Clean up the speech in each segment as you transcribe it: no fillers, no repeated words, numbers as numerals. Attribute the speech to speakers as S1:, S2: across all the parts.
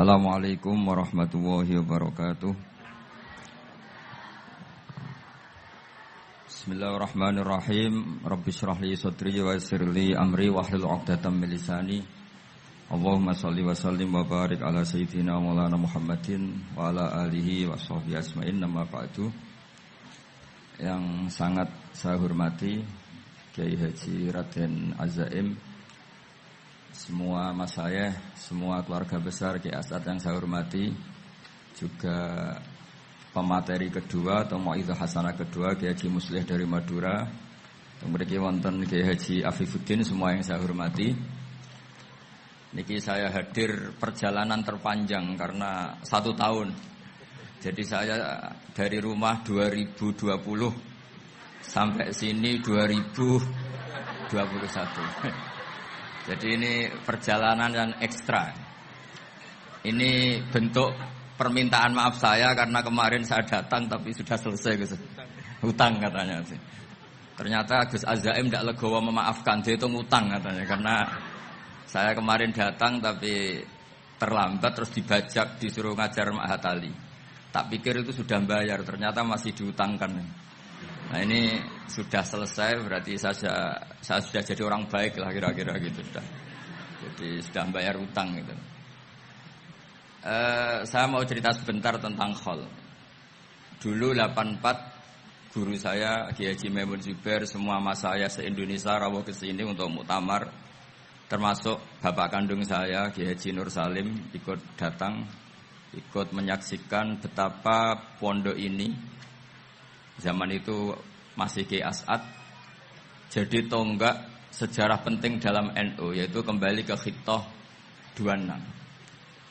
S1: Assalamualaikum warahmatullahi wabarakatuh. Bismillahirrahmanirrahim. Rabbi shrah li sadri wa yassir li amri wahlul 'uqdatam min lisani. Allahumma shalli wa sallim wa barik ala sayyidina Maulana Muhammadin wa ala alihi wa sahbihi ajmain. Amma ba'du. Yang sangat saya hormati Kiai Haji Raden Azaim, semua masyayikh, semua keluarga besar Kiai As'ad yang saya hormati, juga pemateri kedua atau Mau'izah Hasanah kedua Kiai Haji Muslih dari Madura, mriki wonten Kiai Haji Afifuddin, semua yang saya hormati. Niki saya hadir perjalanan terpanjang karena 1 tahun. Jadi saya dari rumah 2020 sampai sini 2021. Jadi ini perjalanan yang ekstra. Ini bentuk permintaan maaf saya karena kemarin saya datang tapi sudah selesai Gus. Hutang katanya sih. Ternyata Gus Azaim tidak legowo memaafkan, dia itu ngutang katanya, karena saya kemarin datang tapi terlambat terus dibajak disuruh ngajar Ma'had Ali. Tak pikir itu sudah bayar, ternyata masih diutangkan. Nah ini sudah selesai, berarti saya sudah jadi orang baik lah kira-kira gitu sudah. Jadi sudah bayar utang gitu. Saya mau cerita sebentar tentang khol. Dulu 84 guru saya Kiai Haji Maimun Zubair, semua mas saya se-Indonesia rawuh ke sini untuk muktamar, termasuk bapak kandung saya Kiai Haji Nur Salim ikut datang, ikut menyaksikan betapa pondok ini zaman itu masih Kiai As'ad jadi tonggak sejarah penting dalam NU, yaitu kembali ke Khittah 26.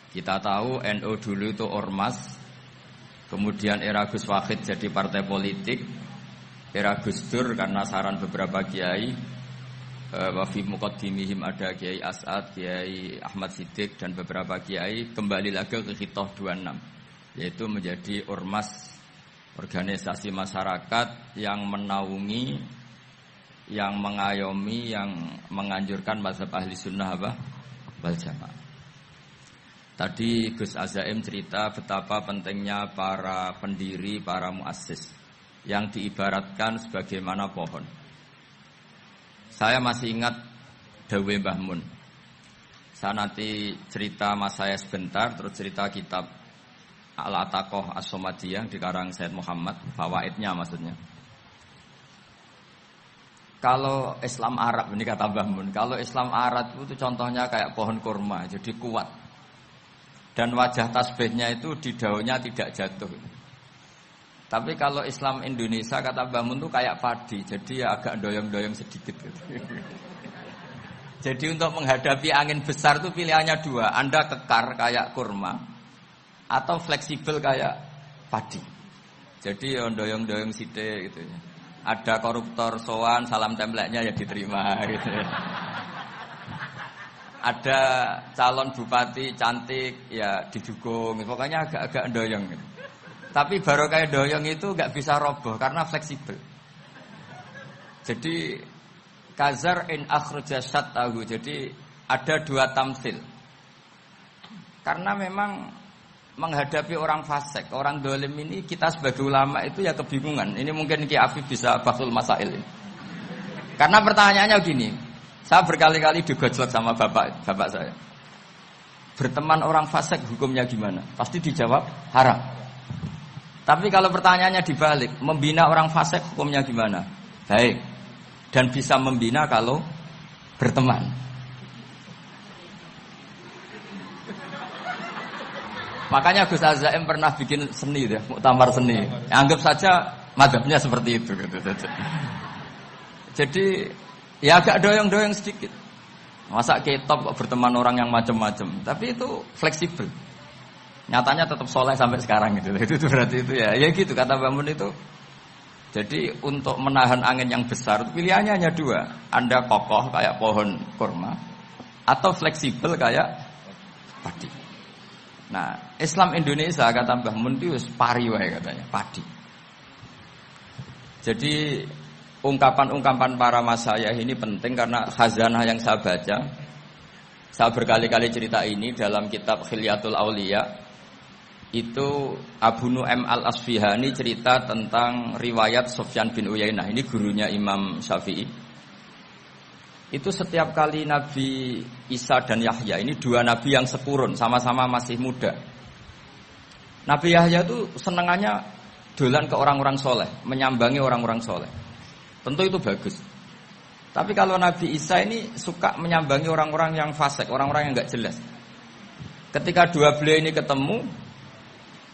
S1: Kita tahu NU dulu itu ormas, kemudian era Gus Wahid jadi partai politik, era Gus Dur karena saran beberapa kiai, wa fi muqaddimihim ada Kiai As'ad, Kiai Ahmad Siddiq dan beberapa kiai, kembali lagi ke Khittah 26, yaitu menjadi ormas, organisasi masyarakat yang menaungi, yang mengayomi, yang menganjurkan mazhab ahli sunnah wal jamaah. Tadi Gus Azaim cerita betapa pentingnya para pendiri, para muassis yang diibaratkan sebagaimana pohon. Saya masih ingat Dawe Mbah Mun. Saya nanti cerita mas saya sebentar, terus cerita kitab Al-Ataqah As-Somadiyah dikarang Said Muhammad, fawaidnya maksudnya. Kalau Islam Arab, ini kata Mbah Mun, kalau Islam Arab itu contohnya kayak pohon kurma, jadi kuat. Dan wajah tasbihnya itu di daunnya tidak jatuh. Tapi kalau Islam Indonesia kata Mbah Mun itu kayak padi, jadi ya agak doyong-doyong sedikit gitu. Jadi untuk menghadapi angin besar itu pilihannya 2, Anda kekar kayak kurma atau fleksibel kayak padi. Jadi ya doyong-doyong sithik gitu ya. Ada koruptor sowan, salam templeknya ya diterima gitu ya. Ada calon bupati cantik ya didukung. Pokoknya agak-agak doyong gitu. Tapi baru kayak doyong itu enggak bisa roboh karena fleksibel. Jadi kazar in akhraja syatahu. Jadi ada 2 tamsil. Karena memang menghadapi orang fasik, orang dolim ini, kita sebagai ulama itu ya kebingungan. Ini mungkin Ki Afif bisa bahsul masail ini. Karena pertanyaannya gini, saya berkali-kali digojlok sama bapak saya. Berteman orang fasik hukumnya gimana? Pasti dijawab haram. Tapi kalau pertanyaannya dibalik, membina orang fasik hukumnya gimana? Baik. Dan bisa membina kalau berteman. Makanya Gus Azaim pernah bikin seni deh, muktamar seni. Anggap saja madhabnya seperti itu gitu. Jadi ya agak doyong-doyong sedikit. Masa ketop kok berteman orang yang macam-macam, tapi itu fleksibel. Nyatanya tetap soleh sampai sekarang gitu. Itu berarti itu ya gitu kata Bamun itu. Jadi untuk menahan angin yang besar pilihannya hanya 2. Anda kokoh kayak pohon kurma atau fleksibel kayak padi. Nah, Islam Indonesia kata Mbah Mun itu pari wae katanya, padi. Jadi ungkapan-ungkapan para masyayikh ini penting karena khazanah yang saya baca Saya berkali-kali cerita ini dalam kitab Khilyatul Auliya. Itu Abu Nu'aim al-Asfihani cerita tentang riwayat Sufyan bin Uyainah. Ini gurunya Imam Syafi'i. Itu setiap kali Nabi Isa dan Yahya, ini dua nabi yang sekurun, sama-sama masih muda. Nabi Yahya itu senengannya dolan ke orang-orang soleh, menyambangi orang-orang soleh. Tentu itu bagus. Tapi kalau Nabi Isa ini suka menyambangi orang-orang yang fasik, orang-orang yang nggak jelas. Ketika dua beliau ini ketemu,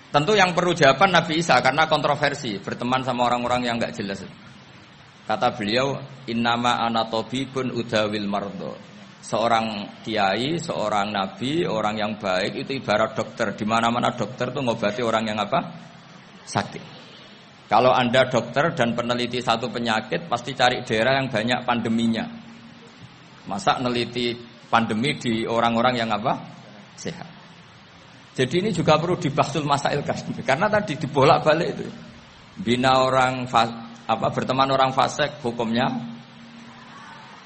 S1: tentu yang perlu jawaban Nabi Isa karena kontroversi, berteman sama orang-orang yang nggak jelas. Kata beliau, innama ana tabibun udawil mardo. Seorang kiai, seorang nabi, orang yang baik itu ibarat dokter. Di mana-mana dokter itu ngobati orang yang apa? Sakit. Kalau Anda dokter dan peneliti satu penyakit, pasti cari daerah yang banyak pandeminya. Masa neliti pandemi di orang-orang yang apa? Sehat. Jadi ini juga perlu dibahsul masail karena tadi dibolak-balik itu. Bina orang berteman orang fasik hukumnya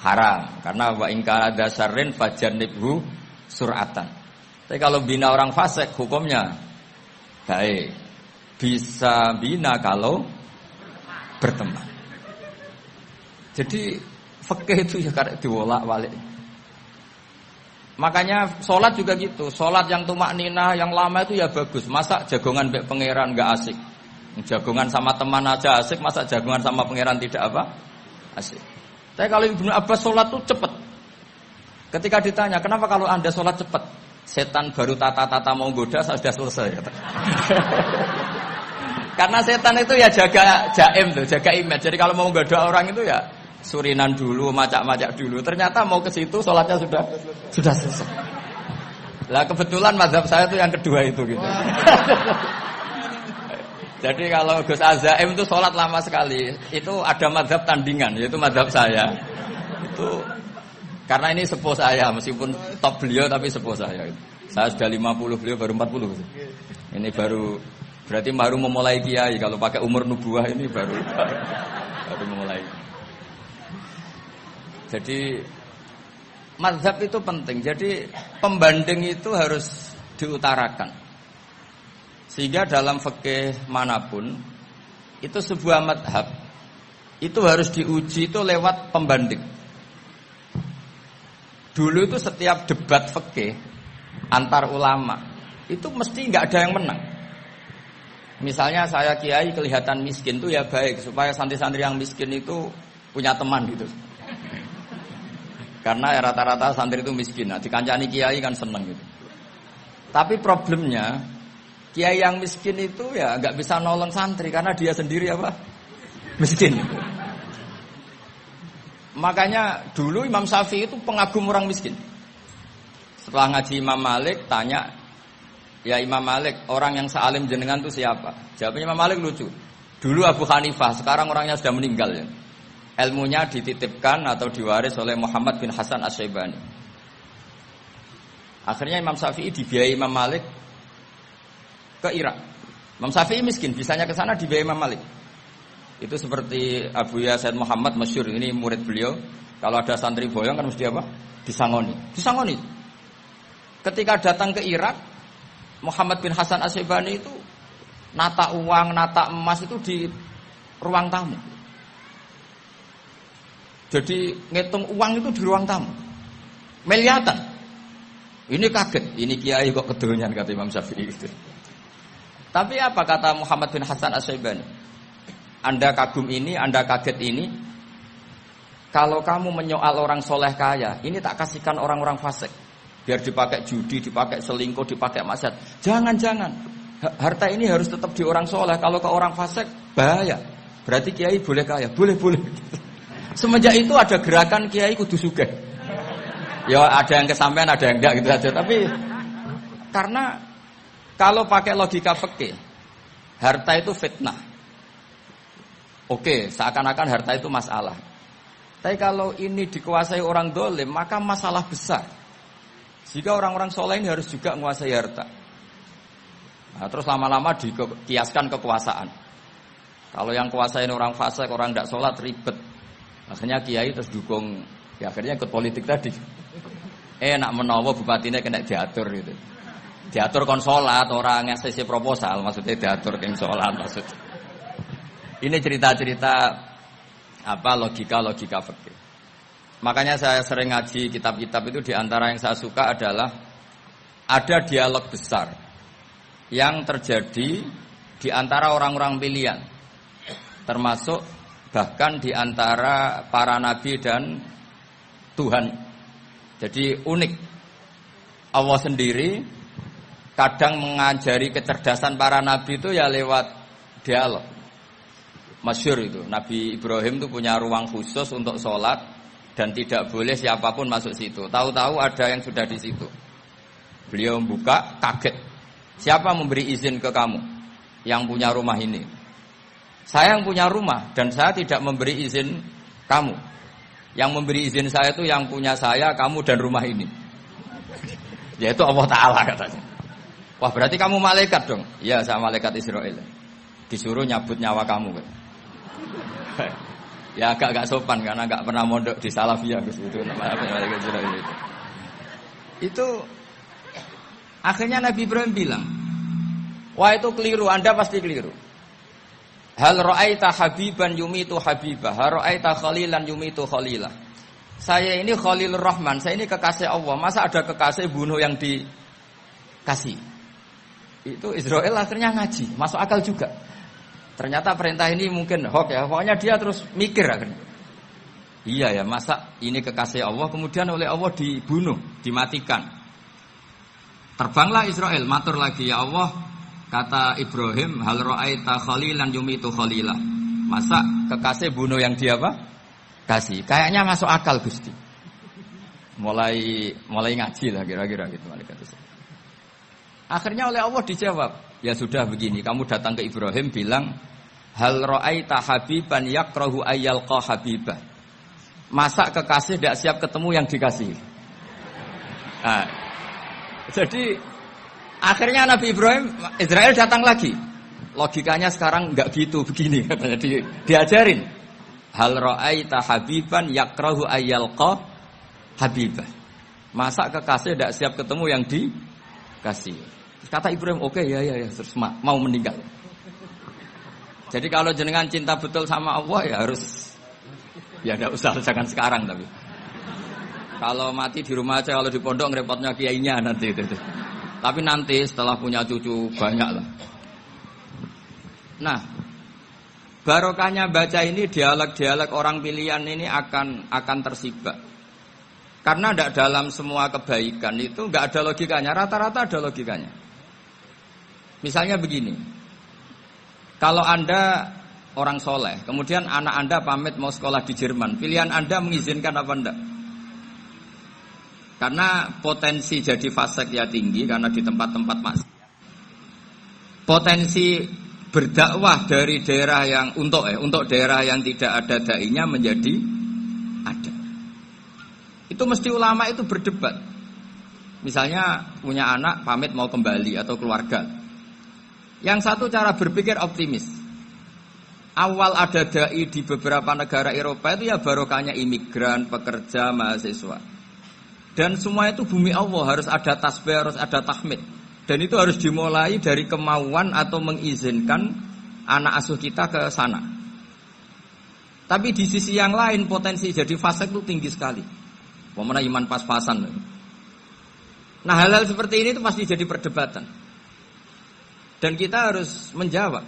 S1: haram karena wa in kana dasarrin fajannibhu sur'atan. Tapi kalau bina orang fasik hukumnya baik. Bisa bina kalau berteman. Jadi fikih itu ya karena dibolak-balik. Makanya sholat juga gitu. Sholat yang tumak ninah, yang lama itu ya bagus. Masa jagongan mbek pangeran nggak asik. Jagongan sama teman aja asik, masa jagongan sama pangeran tidak apa? Asik. Tapi kalau Ibnu Abbas sholat tuh cepat. Ketika ditanya, kenapa kalau Anda sholat cepat? Setan baru tata-tata mau goda, saya sudah selesai. Karena setan itu ya jaga jaim tuh, jaga image. Jadi kalau mau goda orang itu ya surinan dulu, macak-macak dulu. Ternyata mau ke situ sholatnya sudah selesai. Lah kebetulan mazhab saya itu yang kedua itu gitu. Jadi kalau Gus Azaim itu sholat lama sekali. Itu ada mazhab tandingan, yaitu mazhab saya. Itu karena ini sepuh saya, meskipun top beliau tapi sepuh saya. Saya sudah 50, beliau baru 40. Ini berarti baru memulai kiai. Kalau pakai umur nubuah ini baru memulai. Jadi mazhab itu penting. Jadi pembanding itu harus diutarakan. Sehingga dalam fikih manapun itu sebuah mazhab itu harus diuji itu lewat pembanding. Dulu itu setiap debat fikih antar ulama itu mesti nggak ada yang menang. Misalnya saya kiai kelihatan miskin itu ya baik supaya santri-santri yang miskin itu punya teman gitu. Karena ya rata-rata santri itu miskin. Nah, dikancani kiai kan seneng gitu. Tapi problemnya kiai yang miskin itu ya nggak bisa nolong santri karena dia sendiri apa? Miskin. Makanya dulu Imam Syafi'i itu pengagum orang miskin. Setelah ngaji Imam Malik tanya, ya Imam Malik, orang yang sealim jenengan itu siapa? Jawabnya Imam Malik lucu. Dulu Abu Hanifah, sekarang orangnya sudah meninggal ya. Ilmunya dititipkan atau diwaris oleh Muhammad bin Hasan Asy-Syaibani. Akhirnya Imam Syafi'i dibiayai Imam Malik ke Irak. Imam Syafi'i miskin, bisanya ke sana dibiayai Imam Malik. Itu seperti Abu Ya Said Muhammad masyhur, ini murid beliau. Kalau ada santri boyong kan mesti apa? Disangoni. Ketika datang ke Irak, Muhammad bin Hasan Asy-Syaibani itu nata uang, nata emas itu di ruang tamu. Jadi ngitung uang itu di ruang tamu. Miliatan. Ini kaget, ini kiai kok kedonyan kata Imam Syafi'i gitu. Tapi apa kata Muhammad bin Hasan Asy-Syaibani? Anda kagum ini, Anda kaget ini. Kalau kamu menyoal orang soleh kaya, ini tak kasihkan orang-orang fasik. Biar dipakai judi, dipakai selingkuh, dipakai maksiat. Jangan. Harta ini harus tetap di orang soleh. Kalau ke orang fasik, bahaya. Berarti kiai boleh kaya, boleh. Semenjak itu ada gerakan kiai kudu sugih. Ya ada yang kesampaian, ada yang enggak gitu aja. Tapi karena kalau pakai logika fikih, harta itu fitnah. Oke, seakan-akan harta itu masalah. Tapi kalau ini dikuasai orang dolim, maka masalah besar. Jika orang-orang soleh ini harus juga menguasai harta. Nah, terus lama-lama dikiaskan kekuasaan. Kalau yang kuasain orang fasik, orang tidak sholat ribet. Akhirnya kiai terus dukung, ya akhirnya ikut politik tadi. Nak menawa bupatine kena diatur gitu. Diatur kon salat orang ngasih proposal maksudnya diatur keng salat maksud. Ini cerita-cerita apa logika fikih. Makanya saya sering ngaji kitab-kitab itu diantara yang saya suka adalah ada dialog besar yang terjadi di antara orang-orang pilihan, termasuk bahkan di antara para nabi dan Tuhan. Jadi unik. Allah sendiri kadang mengajari kecerdasan para nabi itu ya lewat dialog. Masyhur itu, Nabi Ibrahim itu punya ruang khusus untuk sholat dan tidak boleh siapapun masuk situ. Tahu-tahu ada yang sudah di situ. Beliau membuka, kaget. Siapa memberi izin ke kamu yang punya rumah ini? Saya yang punya rumah dan saya tidak memberi izin kamu. Yang memberi izin saya itu yang punya saya, kamu dan rumah ini. Yaitu Allah Ta'ala katanya. Wah berarti kamu malaikat dong? Iya saya malaikat Israel. Disuruh nyabut nyawa kamu kan? Ya agak sopan karena agak pernah mondok di Salafiyah gitu namanya malaikat Israel itu. Itu akhirnya Nabi Ibrahim bilang, wah itu keliru, Anda pasti keliru. Hal ra'aita habiban yumitu habibah, hal ra'aita khalilan yumitu khalilah. Saya ini Khalilur Rahman, saya ini kekasih Allah. Masa ada kekasih bunuh yang dikasih? Itu Israel akhirnya ngaji, masuk akal juga. Ternyata perintah ini mungkin hoax ya. Pokoknya dia terus mikir akhirnya. Iya ya, masa ini kekasih Allah kemudian oleh Allah dibunuh, dimatikan. Terbanglah Israel, matur lagi, ya Allah, kata Ibrahim, hal ra'aita khalilan yumitu khalilah. Masa kekasih bunuh yang dia apa? Kasih. Kayaknya masuk akal Gusti. Mulai ngaji lah kira-kira gitu malaikat itu. Akhirnya oleh Allah dijawab, ya sudah begini, kamu datang ke Ibrahim bilang, hal ra'aita habiban yakrahu ayyalqa habibah. Masa kekasih tidak siap ketemu yang dikasih. Nah, jadi akhirnya Nabi Ibrahim, Israel datang lagi. Logikanya sekarang enggak gitu, begini katanya diajarin. Hal ra'aita habiban yakrahu ayyalqa habibah. Masa kekasih tidak siap ketemu yang dikasih. Kata Ibrahim, oke, ya, terus mau meninggal. Jadi kalau jenengan cinta betul sama Allah ya harus, ya tidak usah, jangan sekarang tapi. Kalau mati di rumah aja, kalau di pondok ngerepotnya kiainya nanti itu. Tapi nanti setelah punya cucu banyak lah. Nah, barokahnya baca ini dialog-dialog orang pilihan ini akan tersibak. Karena tidak dalam semua kebaikan itu nggak ada logikanya, rata-rata ada logikanya. Misalnya begini, kalau Anda orang soleh, kemudian anak Anda pamit mau sekolah di Jerman, pilihan Anda mengizinkan apa enggak? Karena potensi jadi fasik ya tinggi, karena di tempat-tempat maksiat. Potensi berdakwah dari daerah yang untuk daerah yang tidak ada dai-nya menjadi ada. Itu mesti ulama itu berdebat. Misalnya punya anak pamit mau kembali atau keluarga. Yang satu cara berpikir optimis. Awal ada dai di beberapa negara Eropa itu ya barokahnya imigran, pekerja, mahasiswa. Dan semua itu bumi Allah, harus ada tasbih, harus ada tahmid. Dan itu harus dimulai dari kemauan atau mengizinkan anak asuh kita ke sana. Tapi di sisi yang lain potensi jadi fasik itu tinggi sekali. Pemana iman pas-pasan. Nah hal-hal seperti ini itu pasti jadi perdebatan. Dan kita harus menjawab.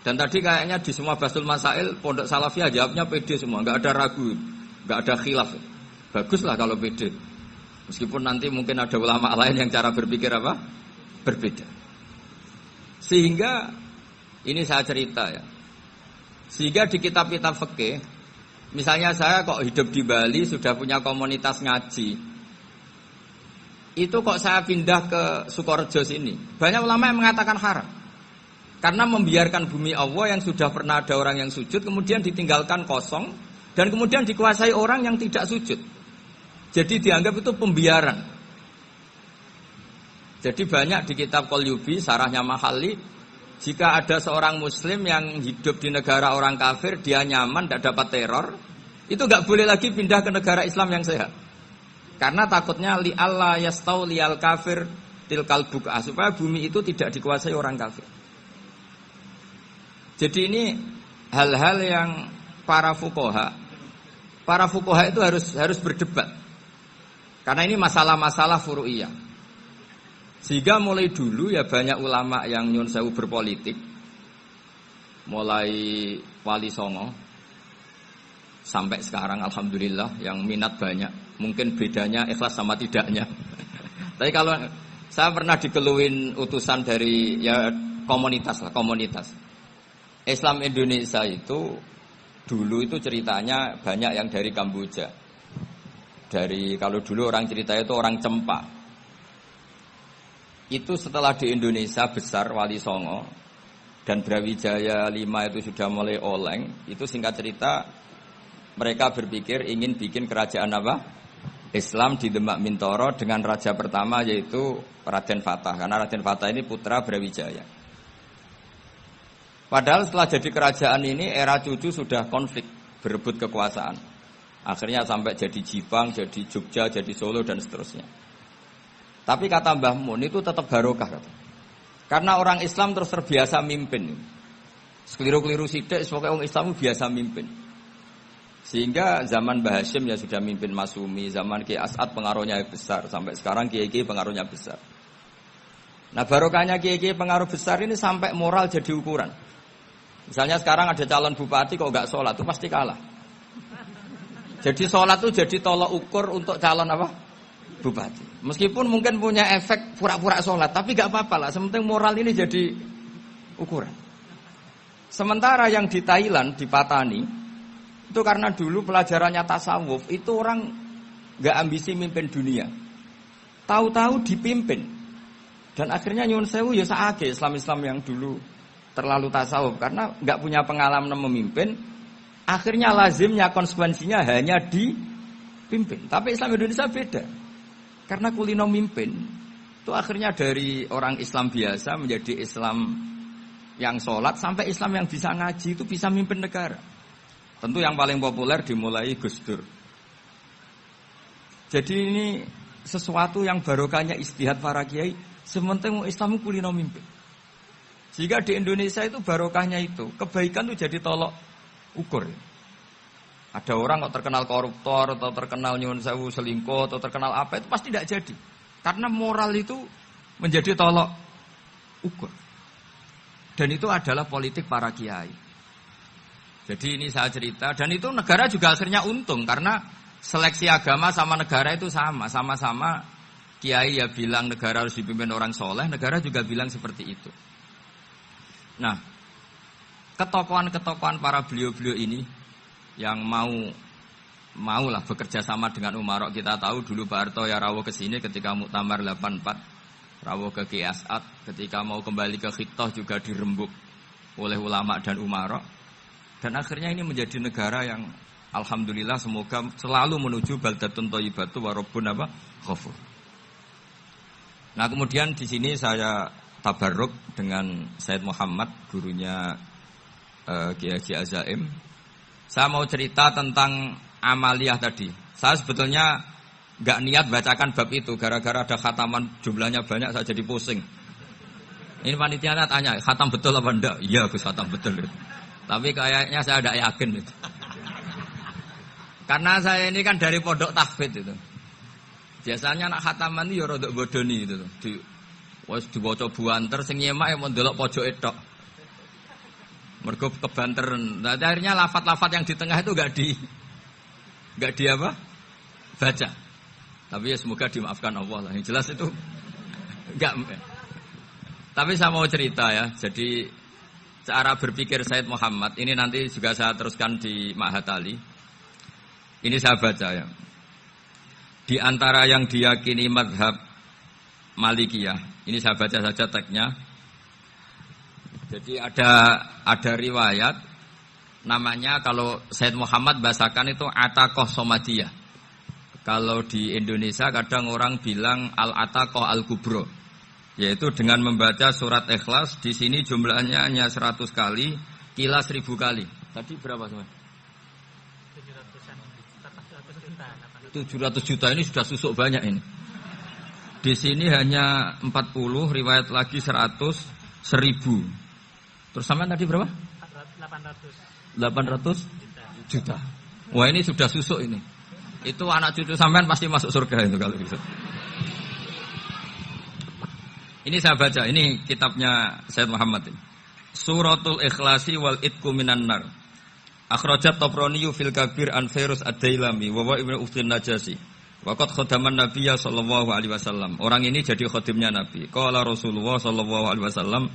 S1: Dan tadi kayaknya di semua Basul Masail Pondok Salafiyah jawabnya pede semua, nggak ada ragu, nggak ada khilaf. Baguslah kalau pede. Meskipun nanti mungkin ada ulama lain yang cara berpikir apa? Berbeda. Sehingga ini saya cerita ya. Sehingga di kitab-kitab fikih, misalnya saya kok hidup di Bali sudah punya komunitas ngaji. Itu kok saya pindah ke Sukorejo sini. Banyak ulama yang mengatakan haram. Karena membiarkan bumi Allah yang sudah pernah ada orang yang sujud, kemudian ditinggalkan kosong, dan kemudian dikuasai orang yang tidak sujud. Jadi dianggap itu pembiaran. Jadi banyak di kitab Qalyubi, sarahnya Mahalli, jika ada seorang muslim yang hidup di negara orang kafir, dia nyaman, tidak dapat teror, itu nggak boleh lagi pindah ke negara Islam yang sehat. Karena takutnya li Allah yastau liyal kafir tilkal buka, supaya bumi itu tidak dikuasai orang kafir. Jadi ini hal-hal yang para fuqaha itu harus berdebat. Karena ini masalah-masalah furu'iyah. Sehingga mulai dulu ya banyak ulama yang nyun sewu berpolitik. Mulai Wali Songo sampai sekarang alhamdulillah yang minat banyak. Mungkin bedanya ikhlas sama tidaknya. Tapi kalau saya pernah dikeluhin utusan dari ya komunitas. Islam Indonesia itu dulu itu ceritanya banyak yang dari Kamboja. Kalau dulu orang cerita itu orang Cempa. Itu setelah di Indonesia besar Wali Songo dan Brawijaya 5 itu sudah mulai oleng. Itu singkat cerita mereka berpikir ingin bikin kerajaan apa? Islam di Demak Mintoro dengan raja pertama yaitu Raden Fatah. Karena Raden Fatah ini putra Brawijaya. Padahal setelah jadi kerajaan ini era cucu sudah konflik, berebut kekuasaan. Akhirnya sampai jadi Jipang, jadi Jogja, jadi Solo dan seterusnya. Tapi kata Mbah Mun itu tetap barokah. Karena orang Islam terus terbiasa mimpin. Sekeliru-keliru sidik, pokoknya orang Islam biasa mimpin. Sehingga zaman Mbah Hashim ya sudah mimpin Masumi, zaman Ki As'ad pengaruhnya besar, sampai sekarang Kiai pengaruhnya besar. Nah barokahnya Kiai pengaruh besar ini sampai moral jadi ukuran. Misalnya sekarang ada calon bupati kok nggak sholat, itu pasti kalah. Jadi sholat itu jadi tolak ukur untuk calon apa? Bupati. Meskipun mungkin punya efek pura-pura sholat, tapi nggak apa-apa lah. Sementing moral ini jadi ukuran. Sementara yang di Thailand, di Patani, itu karena dulu pelajarannya tasawuf, itu orang nggak ambisi mimpin dunia. Tahu-tahu dipimpin. Dan akhirnya nyuwun sewu ya saake Islam-Islam yang dulu terlalu tasawuf karena nggak punya pengalaman memimpin, akhirnya lazimnya konsekuensinya hanya dipimpin. Tapi Islam Indonesia beda, karena kulino mimpin itu akhirnya dari orang Islam biasa menjadi Islam yang sholat sampai Islam yang bisa ngaji itu bisa mimpin negara. Tentu yang paling populer dimulai Gus Dur. Jadi ini sesuatu yang barokahnya ijtihad para kiai, sementing Islam kulino mimpin. Jika di Indonesia itu barokahnya itu, kebaikan itu jadi tolok ukur. Ada orang kok terkenal koruptor atau terkenal nyuwun sewu selingkuh atau terkenal apa itu pasti tidak jadi. Karena moral itu menjadi tolok ukur. Dan itu adalah politik para kiai. Jadi ini saya cerita dan itu negara juga akhirnya untung karena seleksi agama sama negara itu sama-sama kiai ya bilang negara harus dipimpin orang soleh, negara juga bilang seperti itu. Nah, ketokohan-ketokohan para beliau-beliau ini yang maulah bekerja sama dengan umarok. Kita tahu dulu Pak Harto ya rawuh ke sini ketika Muktamar 84, rawuh ke Ki As'ad, ketika mau kembali ke Khittah juga dirembuk oleh ulama dan umarok. Dan akhirnya ini menjadi negara yang alhamdulillah semoga selalu menuju baldatun thayyibatu wa rabbun ghafur. Nah, kemudian di sini saya tabarruk dengan Said Muhammad, gurunya Kiai Haji Azaim. Saya mau cerita tentang amaliyah tadi. Saya sebetulnya nggak niat bacakan bab itu, gara-gara ada khataman jumlahnya banyak, saya jadi pusing. Ini panitianya tanya, khatam betul apa enggak? Iya, Gus, khatam betul. Tapi kayaknya saya tidak yakin itu. Karena saya ini kan dari pondok tahfidz itu. Biasanya anak khataman itu ya rodok bodoni itu. Wes dibaca buanter sing nyemak ya ndelok pojoke tok. Mergo kebanteren. Nah, akhirnya lafat-lafat yang di tengah itu enggak di apa? Baca. Tapi ya semoga dimaafkan Allah lah. Yang jelas itu enggak. Tapi saya mau cerita ya. Jadi cara berpikir Said Muhammad ini nanti juga saya teruskan di Ma'had Ali. Ini saya baca ya. Di antara yang diyakini mazhab Malikiyah, ini saya baca saja teksnya. Jadi ada riwayat namanya, kalau Said Muhammad bahasakan itu Ataqah Somadiyah. Kalau di Indonesia kadang orang bilang Al-Ataqah Al-Kubro, yaitu dengan membaca surat Ikhlas. Di sini jumlahnya hanya 100 kali, Qila 1000 kali. Tadi berapa teman? 700-an. 700 juta ini sudah susuk banyak ini. Di sini hanya 40, riwayat lagi 100, 1000. Terus sampean tadi berapa? 800 juta. Wah, ini sudah susuk ini. Itu anak cucu sampean pasti masuk surga itu kalau bisa. Ini saya baca, ini kitabnya Sayyid Muhammad ini. Suratul Ikhlasi wal Itqu minan nar. Akhrajat Tabrani fil Kabir an Fairuz ad-Dailami wa Ibnu Uftin Najasi. Waqat khadaman Nabiyya sallallahu alaihi wasallam. Orang ini jadi khadimnya Nabi. Qala Rasulullah sallallahu alaihi wasallam,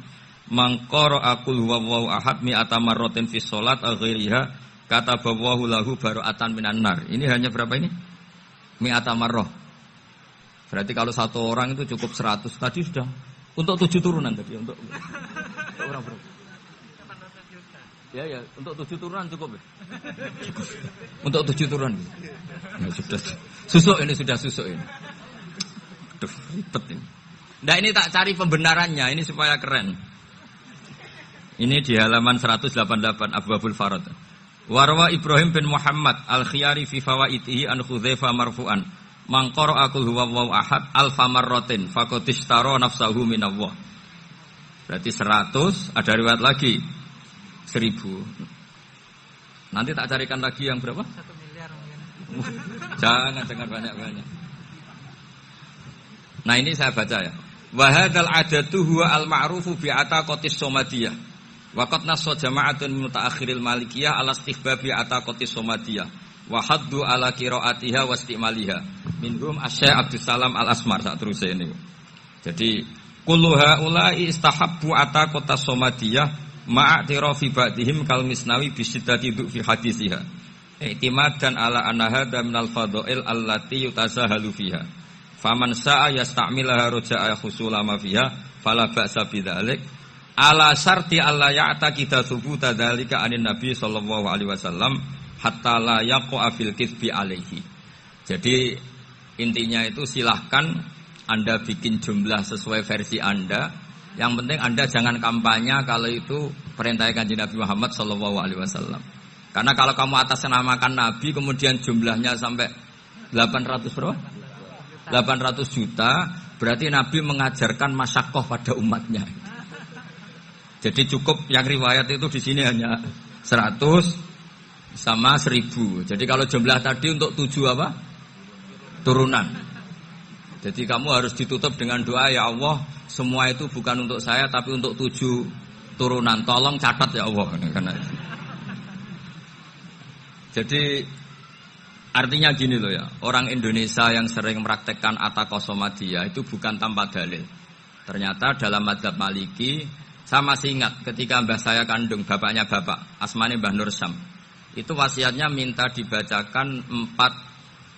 S1: "Man qara'a qul huwallahu ahad mi'ata marratin fi shalat ghairiha katabahu lahu bara'atan minan nar." Ini hanya berapa ini? Mi'ata marrah. Berarti kalau satu orang itu cukup 100. Tadi sudah untuk 7 turunan tadi untuk orang berapa? Ya, untuk 7 turunan cukup ya? Cukup. Untuk 7 turunan. Ya, sudah. Susuk ini sudah susuk ini. Aduh, ribet ini. Nah, ini tak cari pembenarannya, ini supaya keren. Ini di halaman 188 Abwabul Farad. Warwa Ibrahim bin Muhammad Al-Khiyari fi fawaitihi an Hudzaifah marfu'an. Man qara'a qul huwallahu ahad alfa marratin faqad ishtara nafsahu minallah. Berarti 100, ada riwayat lagi 1000. Nanti tak carikan lagi yang berapa?
S2: 1 miliar mungkin.
S1: Jangan banyak-banyak. Nah, ini saya baca ya. Wa hadzal adatu huwa al-ma'rufu bi ataqatis somadiyah. Wa qad nassa jama'atun mutaakhiril malikiyah ala istihbabi ataqatis somadiyah. Wa haddu ala qiraatiha wa istimaliha. Minhum Asy-Syaikh Abdus Salam Al-Asmar sak terus ini. Jadi kullu haula'i istahabbu ataqatas somadiyah ma'atirafi ba'dihim kal misnawi bisiddati du fi hadisiha. I'timadan ala anna hadza minal fadha'il allati yutasahalu fiha. Faman sa'a yasta'milaha raja'a husula ma fiha fala ba'sa bidzalik. Ala syarti alla ya'taqida thubuta dzalika anin nabi sallallahu alaihi wasallam hatta la yaqa fil kitsbi alaihi. Jadi intinya itu silahkan Anda bikin jumlah sesuai versi Anda. Yang penting Anda jangan kampanye kalau itu perintah Kanjeng Nabi Muhammad sallallahu alaihi wasallam. Karena kalau kamu atasnamakan Nabi kemudian jumlahnya sampai 800 berapa? 800 juta, berarti Nabi mengajarkan masyaqqah pada umatnya. Jadi cukup yang riwayat itu di sini hanya 100 sama 1000. Jadi kalau jumlah tadi untuk 7 apa? Turunan. Jadi kamu harus ditutup dengan doa, ya Allah, semua itu bukan untuk saya tapi untuk 7 turunan. Tolong catat ya Allah. Karena jadi artinya gini loh ya, orang Indonesia yang sering mempraktekkan ataqosomadiyah itu bukan tanpa dalil. Ternyata dalam madzhab Maliki, saya masih ingat ketika mbah saya kandung, bapaknya bapak, asmane Mbah Nur Syam, itu wasiatnya minta dibacakan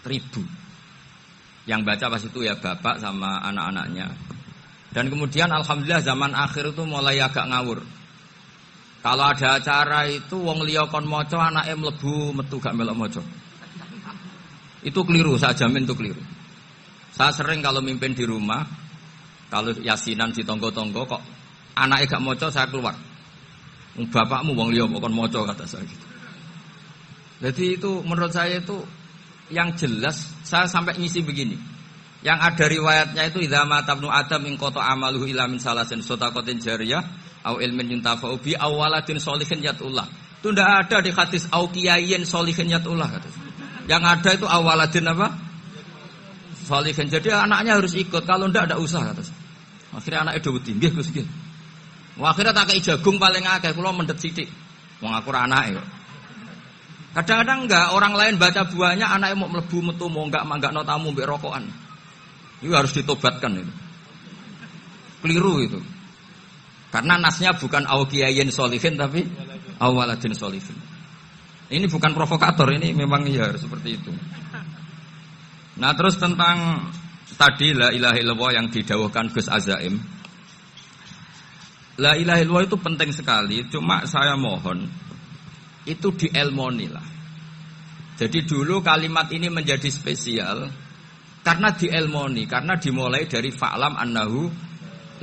S1: 4.000. Yang baca pas itu ya bapak sama anak-anaknya. Dan kemudian alhamdulillah zaman akhir itu mulai agak ngawur. Kalau ada acara itu wong liya kon maca anake mlebu metu gak melok maca. Itu keliru, saya jamin itu keliru. Saya sering kalau mimpin di rumah, kalau yasinan di tonggo-tonggo kok anake gak maca saya keluar. Bapakmu wong liya kon maca kata saya gitu. Jadi itu menurut saya itu yang jelas saya sampai ngisi begini. Yang ada riwayatnya itu idza mata ibnu adam in qata amaluhu ila min salasin sadaqatin jariyah au ilmin yuntafa'u bi aw waladin sholihin yatullah. Itu ndak ada di hadis au kiyayin sholihin yatullah kata. Yang ada itu awaladin apa? Sholihin. Jadi anaknya harus ikut, kalau ndak usah kata. Akhirnya anaknya do wedi, nggih Gus nggih. Akhirnya tak kei jagung paling akeh kula mendet sithik. Wong aku ora anake kok. Kadang-kadang enggak, orang lain baca buahnya, anaknya mau melebu metu mau enggak no tamu mbek rokokan. Itu harus ditobatkan itu. Keliru itu. Karena nasnya bukan auqiyayin sholihin tapi awaladin sholihin. Ini bukan provokator, ini memang ya seperti itu. Nah, terus tentang tadi la ilaha illallah yang didawuhkan Gus Azaim. La ilaha illallah itu penting sekali, cuma saya mohon itu dielmoni lah. Jadi dulu kalimat ini menjadi spesial karena dielmoni, karena dimulai dari fa'lam annahu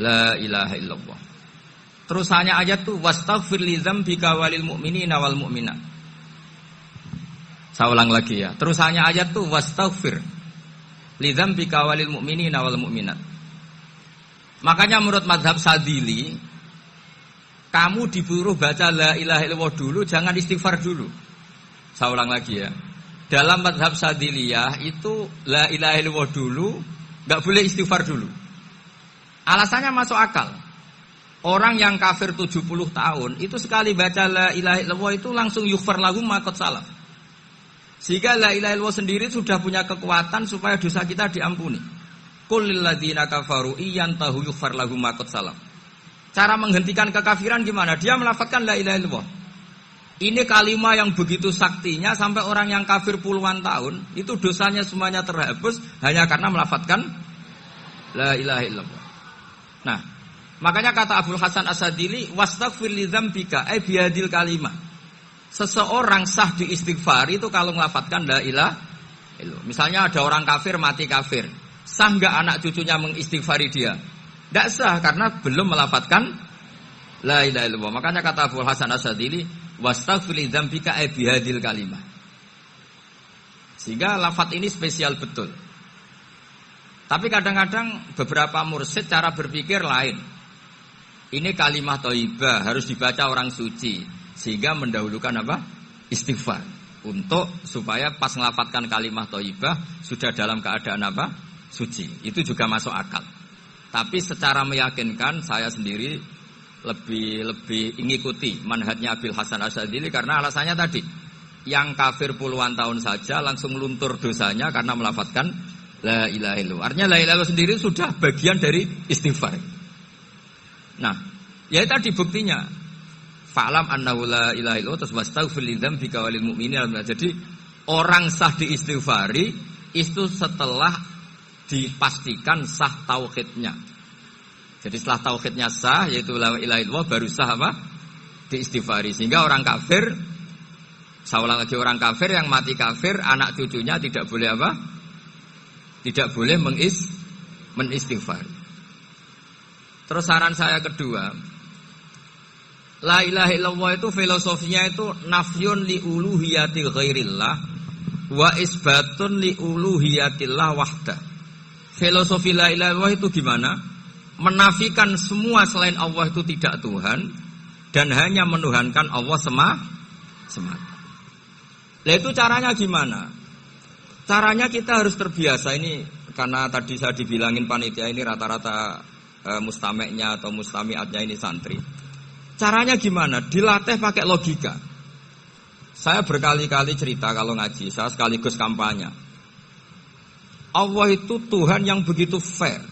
S1: la ilaha illallah. Terus hanya ayat tuh wastaghfir li dzambika walil mu'minina wal mu'minat. Saya ulang lagi ya. Terusannya ayat tuh wastaghfir lidzambika walil mu'minina wal mu'minat. Makanya menurut mazhab Sadili, kamu disuruh baca la ilaha illallah dulu, jangan istighfar dulu. Saya ulang lagi ya. Dalam mazhab Sadiliyah itu la ilaha illallah dulu, enggak boleh istighfar dulu. Alasannya masuk akal. Orang yang kafir 70 tahun itu sekali baca la ilaha illallah itu langsung yughfar lahum ma qad salaf. Sehingga la ilaha illallah sendiri sudah punya kekuatan supaya dosa kita diampuni. Qul lil ladzina kafaru iyantahu yughfar lahum ma qad salaf. Cara menghentikan kekafiran gimana? Dia melafazkan la ilaha illallah. Ini kalimat yang begitu saktinya sampai orang yang kafir puluhan tahun itu dosanya semuanya terhapus hanya karena melafazkan la ilaha illallah. Nah, makanya kata Abdul Hasan As-Sadili, wastaghfir lidzambika ay bihadil kalimah. Seseorang sah diistighfar itu kalau melafazkan la ilaha illallah. Misalnya ada orang kafir mati kafir, sah enggak anak cucunya mengistighfari dia? Enggak sah karena belum melafazkan la ilaha illallah. Makanya kata Abdul Hasan As-Sadili, wastaghfir lidzambika ay bihadil kalimah. Sehingga lafaz ini spesial betul. Tapi kadang-kadang beberapa mursyid cara berpikir lain. Ini kalimah thayyibah harus dibaca orang suci, sehingga mendahulukan apa? Istighfar. Untuk supaya pas ngelafatkan kalimah thayyibah sudah dalam keadaan apa? Suci. Itu juga masuk akal. Tapi secara meyakinkan saya sendiri lebih mengikuti manhajnya Abil Hasan Asyadzili karena alasannya tadi. Yang kafir puluhan tahun saja langsung luntur dosanya karena melafatkan la ilaha illallah. Artinya la ilaha illallah sendiri sudah bagian dari istighfar. Nah, ya tadi buktinya. Fa'lam annahu la ilaha illallah terus wastaghfir lidzambika walil mu'minina. Jadi orang sah diistighfari itu setelah dipastikan sah tauhidnya. Jadi setelah tauhidnya sah yaitu la ilaha illallah baru sah apa? Diistighfari. Sehingga orang kafir, saya ulang lagi, orang kafir yang mati kafir anak cucunya tidak boleh apa? Tidak boleh menistighfar. Terus saran saya kedua, la ilaha illallah itu filosofinya itu nafyun li uluhiyatil ghairillah wa isbatun li uluhiyatillah wahdah. Filosofi la ilaha illallah itu gimana? Menafikan semua selain Allah itu tidak Tuhan dan hanya menuhankan Allah semata. Lah itu caranya gimana? Caranya kita harus terbiasa ini karena tadi saya dibilangin panitia ini rata-rata mustameknya atau mustamiatnya ini santri. Caranya gimana? Dilatih pakai logika. Saya berkali-kali cerita kalau ngaji, saya sekaligus kampanye. Allah itu Tuhan yang begitu fair.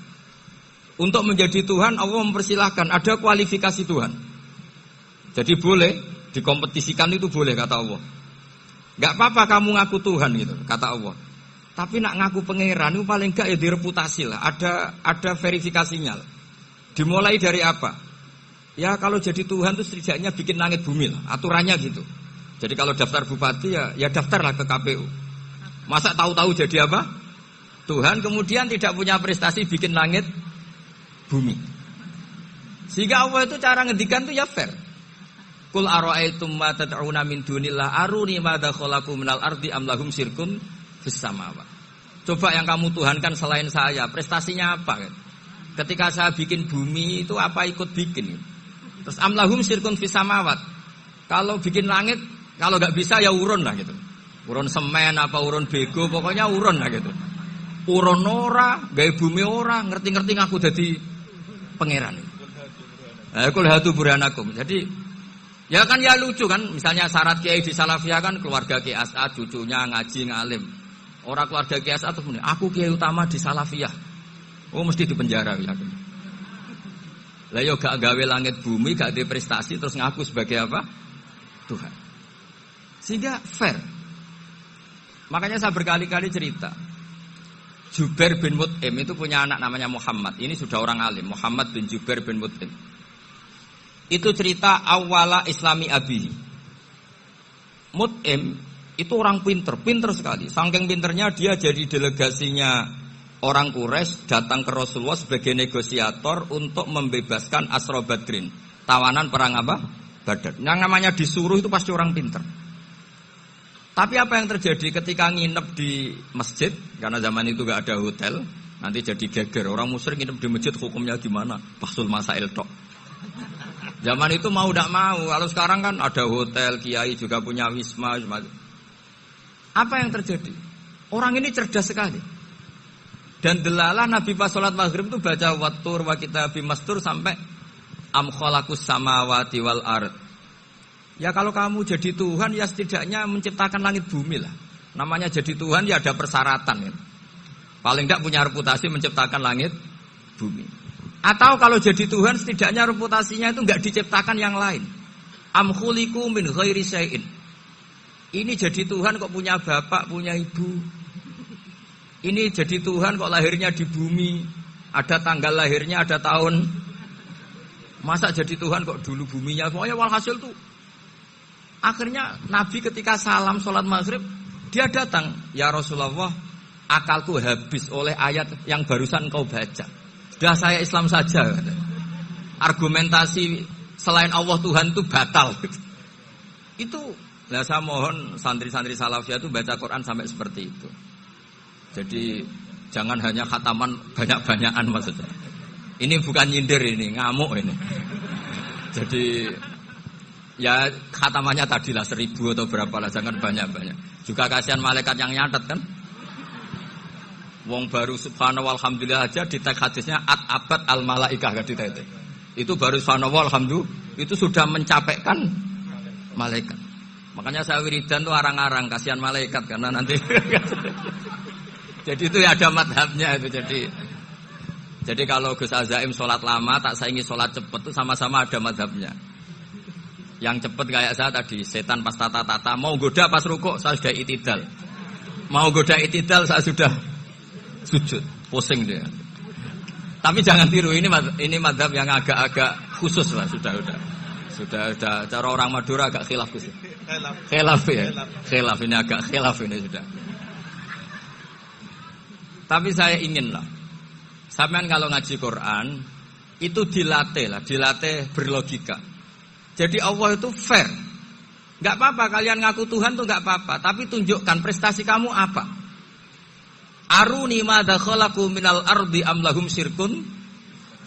S1: Untuk menjadi Tuhan Allah mempersilahkan, ada kualifikasi Tuhan. Jadi boleh dikompetisikan itu boleh kata Allah. Gak apa-apa kamu ngaku Tuhan gitu kata Allah. Tapi nak ngaku pangeran itu paling gak ya direputasi lah. Ada verifikasinya. Dimulai dari apa? Ya kalau jadi Tuhan itu setidaknya bikin langit bumi lah. Aturannya gitu. Jadi kalau daftar bupati ya daftarlah ke KPU. Masa tahu-tahu jadi apa? Tuhan kemudian tidak punya prestasi bikin langit bumi. Sehingga Allah itu cara ngedikan itu ya fair. Qul ara'aytum ma tad'una min dunillah aruni madza khalaqu minal ardi am lahum syirkun fis samawati. Coba yang kamu tuhankan selain saya, prestasinya apa kan? Ketika saya bikin bumi itu apa ikut bikin? Terus am lahum syirkun fis samawati. Kalau bikin langit, kalau enggak bisa ya urun lah gitu. Urun semen apa urun bego, pokoknya urun lah gitu. Urun ora, gawe bumi ora, ngerti-ngerti ngaku dadi pangeran. Kul hatu burhanakum. Jadi ya kan ya lucu kan, misalnya syarat kiai di Salafiyah kan keluarga Kiai As'ad, cucunya ngaji ngalim. Orang keluarga Kiai As'ad terus aku kiai utama di Salafiyah. Oh mesti dipenjara ya. Lah yo gak gawe langit bumi, gak ada prestasi terus ngaku sebagai apa? Tuhan. Sehingga fair. Makanya saya berkali-kali cerita. Jubair bin Mut'im itu punya anak namanya Muhammad. Ini sudah orang alim, Muhammad bin Jubair bin Mut'im. Itu cerita awala Islami Abi. Mut'im itu orang pinter sekali. Saking pinternya dia jadi delegasinya orang Quraisy datang ke Rasulullah sebagai negosiator untuk membebaskan Asra Badrin, tawanan perang apa? Badar. Yang namanya disuruh itu pasti orang pinter. Tapi apa yang terjadi ketika nginep di masjid, karena zaman itu gak ada hotel, nanti jadi geger. Orang musyrik nginep di masjid hukumnya gimana? Bahsul masail tok. Zaman itu mau tidak mau. Kalau sekarang kan ada hotel, kiai juga punya wisma. Apa yang terjadi? Orang ini cerdas sekali. Dan delalah Nabi pas sholat maghrib itu baca wattur wa kitabim mastur sampai am khalaqus samawati wal ard. Ya kalau kamu jadi Tuhan ya setidaknya menciptakan langit bumi lah. Namanya jadi Tuhan ya ada persyaratan ya. Paling tidak punya reputasi menciptakan langit bumi. Atau kalau jadi Tuhan setidaknya reputasinya itu enggak diciptakan yang lain. Am khuliqu min ghairi syai'in. Ini jadi Tuhan kok punya bapak, punya ibu. Ini jadi Tuhan kok lahirnya di bumi. Ada tanggal lahirnya, ada tahun. Masa jadi Tuhan kok dulu buminya. Pokoknya walhasil tuh. Akhirnya Nabi ketika salam sholat maghrib, dia datang. Ya Rasulullah, akalku habis oleh ayat yang barusan kau baca. Sudah saya Islam saja. Argumentasi selain Allah Tuhan itu batal. Itu, nah saya mohon santri-santri salafiyah itu baca Quran sampai seperti itu. Jadi jangan hanya khataman banyak-banyakan maksudnya. Ini bukan nyindir ini, ngamuk ini. Jadi ya khatamannya tadilah 1000 atau berapa lah, jangan banyak-banyak. Juga kasihan malaikat yang nyatet kan. Wong baru subhanallah alhamdulillah aja di tag hadisnya abad al malaikah gak ditete. Itu baru subhanallah alhamdulillah itu sudah mencapaikan malaikat. Makanya saya wiridan tuh arang-arang kasihan malaikat karena nanti jadi itu ya ada madhabnya itu jadi kalau Gus Azaim sholat lama tak saingi sholat cepet itu sama-sama ada madhabnya. Yang cepet kayak saya tadi setan pas tata-tata mau goda pas rukuk saya sudah itidal. Mau goda itidal saya sudah sujud, pusing dia. Tapi jangan tiru ini madhab yang agak-agak khusus lah sudah. Cara orang Madura agak khilaf khusus. Khilaf ya, khilaf ini agak khilaf ini sudah. Tapi saya ingin lah, sampean kalau ngaji Quran itu dilatih berlogika. Jadi Allah itu fair. Gak apa-apa kalian ngaku Tuhan tuh gak apa-apa, tapi tunjukkan prestasi kamu apa. Aruni ma dakhalaqu minal ardi am lahum syirkun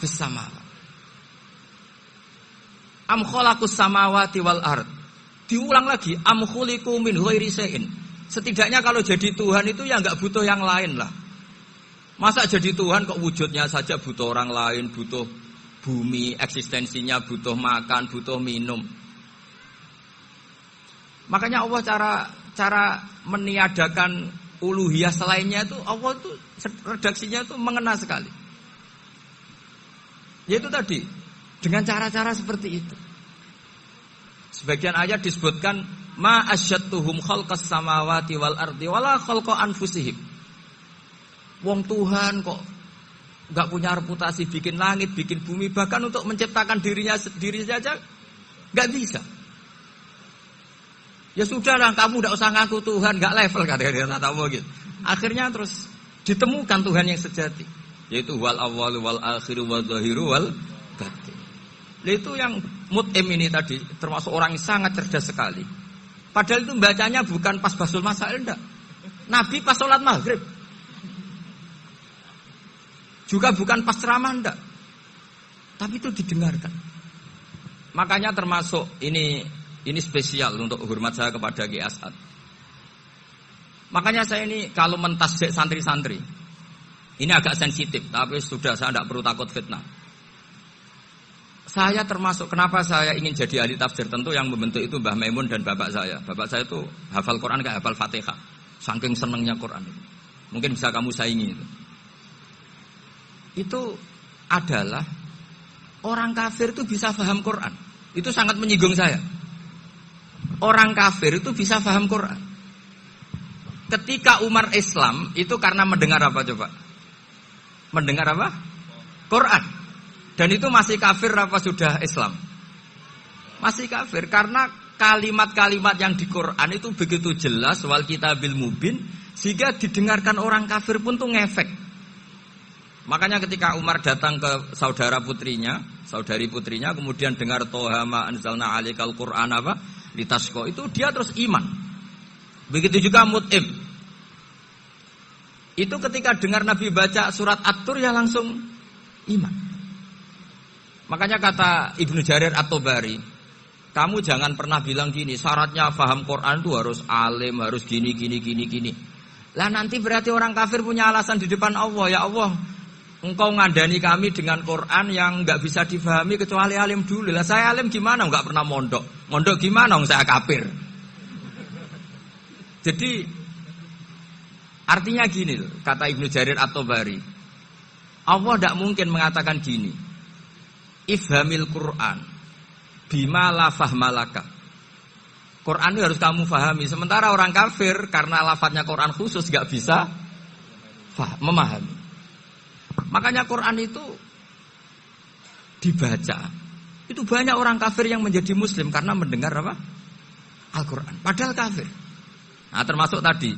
S1: fis samawati. Am khalaqus samawati wal ard. Diulang lagi am khuliqu min ghairi syai'in. Setidaknya kalau jadi Tuhan itu ya enggak butuh yang lain lah. Masa jadi Tuhan kok wujudnya saja butuh orang lain, butuh bumi, eksistensinya butuh makan, butuh minum. Makanya Allah cara meniadakan uluhiyah selainnya itu Allah itu redaksinya itu mengena sekali. Yaitu tadi dengan cara-cara seperti itu. Sebagian ayat disebutkan ma asyattuhum khalqas samawati wal ardi wala khalqa anfusihim. Wong Tuhan kok enggak punya reputasi bikin langit, bikin bumi, bahkan untuk menciptakan dirinya sendiri saja enggak bisa. Ya sudahlah, kamu tidak usah ngaku Tuhan, nggak level kata-kata gitu. Akhirnya terus ditemukan Tuhan yang sejati, yaitu wal awwal wal akhir wal zahiru wal batin. Itu yang mut'im ini tadi termasuk orang yang sangat cerdas sekali. Padahal itu bacanya bukan pas basul masail enggak. Nabi pas sholat maghrib. Juga bukan pas ceramah enggak. Tapi itu didengarkan. Makanya termasuk ini spesial untuk hormat saya kepada Ki As'ad. Makanya saya ini kalau mentasbih santri-santri, ini agak sensitif, tapi sudah saya tidak perlu takut fitnah. Saya termasuk kenapa saya ingin jadi ahli tafsir, tentu yang membentuk itu Mbah Maimun dan bapak saya. Bapak saya itu hafal Quran kayak hafal Fatihah, saking senangnya Quran itu. Mungkin bisa kamu saingi itu. Itu adalah orang kafir itu bisa paham Quran. Itu sangat menyinggung saya. Orang kafir itu bisa paham Quran. Ketika Umar Islam itu karena mendengar apa coba? Mendengar apa? Quran. Dan itu masih kafir apa sudah Islam? Masih kafir karena kalimat-kalimat yang di Quran itu begitu jelas wal kitabil mubin sehingga didengarkan orang kafir pun tuh ngefek. Makanya ketika Umar datang ke saudari putrinya kemudian dengar Toha ma anzalna alaikal Qur'an apa? Litasko itu dia terus iman. Begitu juga Mut'im. Itu ketika dengar Nabi baca surat At-Tur ya langsung iman. Makanya kata Ibnu Jarir At-Tabari, kamu jangan pernah bilang gini, syaratnya paham Quran itu harus alim, harus gini. Lah nanti berarti orang kafir punya alasan di depan Allah, ya Allah, engkau ngandani kami dengan Quran yang enggak bisa difahami kecuali alim dulu. Lah saya alim gimana? Enggak pernah mondok. Mondok gimana? Saya kafir. Jadi artinya gini loh, kata Ibnu Jarir At-Tabari, Allah tidak mungkin mengatakan gini, ifhamil Quran bima la fahmalaka. Quran itu harus kamu fahami. Sementara orang kafir karena lafadznya Quran khusus gak bisa memahami. Makanya Quran itu dibaca. Itu banyak orang kafir yang menjadi muslim karena mendengar apa? Al-Quran. Padahal kafir. Nah termasuk tadi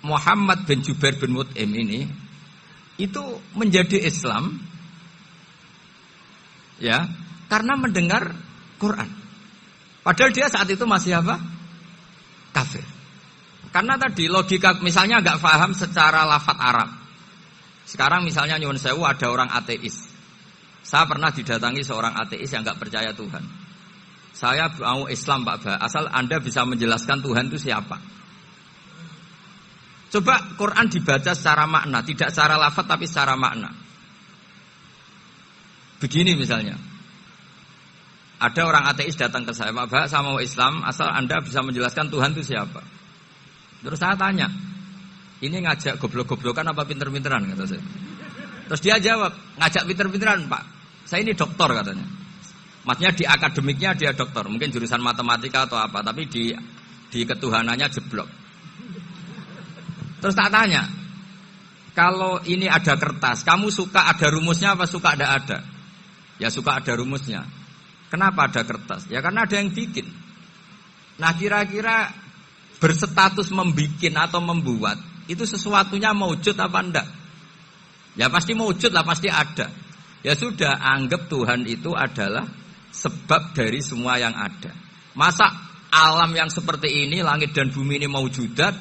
S1: Muhammad bin Jubair bin Mut'im ini itu menjadi Islam ya karena mendengar Quran. Padahal dia saat itu masih apa? Kafir. Karena tadi logika misalnya nggak paham secara lafadz Arab. Sekarang misalnya nyuwun sewu ada orang ateis. Saya pernah didatangi seorang ateis yang nggak percaya Tuhan. Saya mau Islam Pak Ba, asal Anda bisa menjelaskan Tuhan itu siapa. Coba Quran dibaca secara makna, tidak secara lafadz tapi secara makna. Begini misalnya, ada orang ateis datang ke saya, Pak Ba, saya mau Islam, asal Anda bisa menjelaskan Tuhan itu siapa. Terus saya tanya, ini ngajak goblok-goblokan apa pinter-pinteran, kata saya. Terus dia jawab, ngajak pinter-pinteran Pak, saya ini doktor katanya. Maksudnya di akademiknya dia doktor, mungkin jurusan matematika atau apa, tapi di ketuhanannya jeblok. Terus tak tanya, kalau ini ada kertas, kamu suka ada rumusnya apa suka ada? Ya suka ada rumusnya. Kenapa ada kertas? Ya karena ada yang bikin. Nah kira-kira berstatus membikin atau membuat itu sesuatunya maujud apa enggak? Ya pasti maujud lah, pasti ada. Ya sudah, anggap Tuhan itu adalah sebab dari semua yang ada. Masa alam yang seperti ini, langit dan bumi ini maujudat,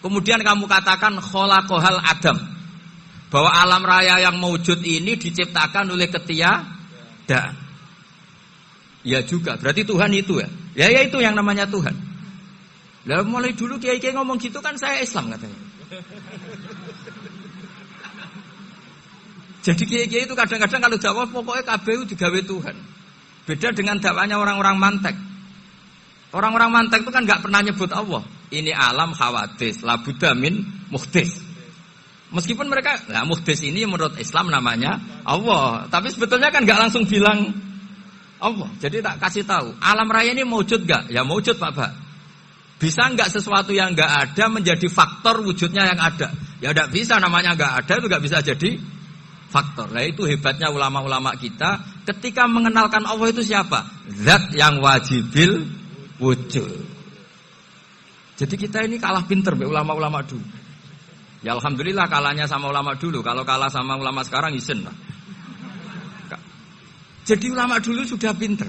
S1: kemudian kamu katakan khalaqahal adam, bahwa alam raya yang maujud ini diciptakan oleh ketiadaan. Ya juga, berarti Tuhan itu ya. Ya itu yang namanya Tuhan. Lah mulai dulu kiai-kiai ngomong gitu kan saya Islam katanya. Jadi kiai-kiai itu kadang-kadang kalau jawab pokoknya KBU digawe Tuhan. Beda dengan dakwanya orang-orang mantek. Orang-orang mantek itu kan nggak pernah nyebut Allah. Ini alam hawadis, labuda min muhdis. Meskipun mereka, nah muhdis ini menurut Islam namanya Allah. Tapi sebetulnya kan nggak langsung bilang Allah. Jadi tak kasih tahu, alam raya ini mewujud nggak? Ya mewujud Pak. Bisa nggak sesuatu yang nggak ada menjadi faktor wujudnya yang ada? Ya nggak bisa, namanya nggak ada itu nggak bisa jadi faktor. Nah itu hebatnya ulama-ulama kita ketika mengenalkan Allah itu siapa? Zat yang wajibil wujud. Jadi kita ini kalah pinter ulama-ulama dulu. Ya alhamdulillah kalahnya sama ulama dulu. Kalau kalah sama ulama sekarang isen lah. Jadi ulama dulu sudah pinter.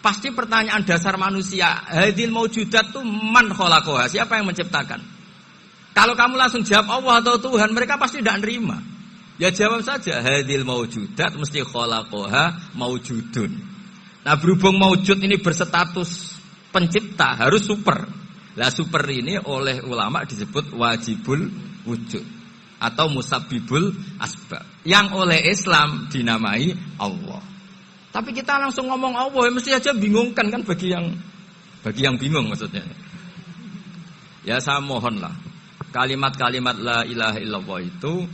S1: Pasti pertanyaan dasar manusia, hadil maujudat itu man khalaqaha, siapa yang menciptakan? Kalau kamu langsung jawab Allah atau Tuhan, mereka pasti tidak nerima. Ya jawab saja, hadil maujudat mesti khalaqaha maujudun. Nah berhubung maujud ini berstatus pencipta, harus super. Lah super ini oleh ulama disebut wajibul wujud atau musabbibul asbab. Yang oleh Islam dinamai Allah. Tapi kita langsung ngomong Allah, ya mesti aja bingungkan kan bagi yang bingung maksudnya. Ya saya mohonlah kalimat-kalimat la ilaha illallah itu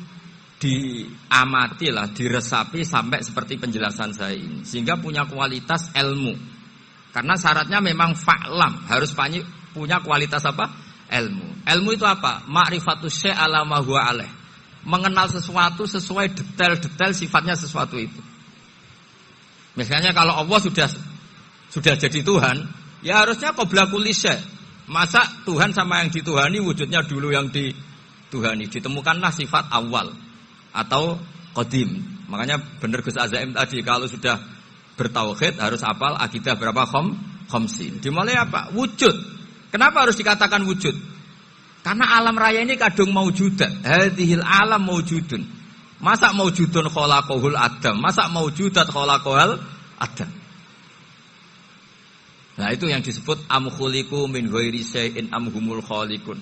S1: diamatilah, diresapi sampai seperti penjelasan saya ini, sehingga punya kualitas ilmu. Karena syaratnya memang fa'lam, harus punya kualitas apa? Ilmu. Ilmu itu apa? Ma'rifatus syai' ala ma huwa alaih. Mengenal sesuatu sesuai detail-detail sifatnya sesuatu itu. Misalnya kalau Allah sudah jadi Tuhan, ya harusnya qabla kulli syai'. Masa Tuhan sama yang dituhani wujudnya dulu yang dituhani? Ditemukanlah sifat awal atau qadim. Makanya benar Gus Azaim tadi, kalau sudah bertauhid harus hafal akidah berapa khamsin. Dimulai apa? Wujud. Kenapa harus dikatakan wujud? Karena alam raya ini kadung maujudat. Hadhil alam maujudun. Masa maujudun khalaqahul adam? Masa maujudat khalaqahul adam? Nah itu yang disebut am khuliqu min ghairi syai'in am humul khaliqun.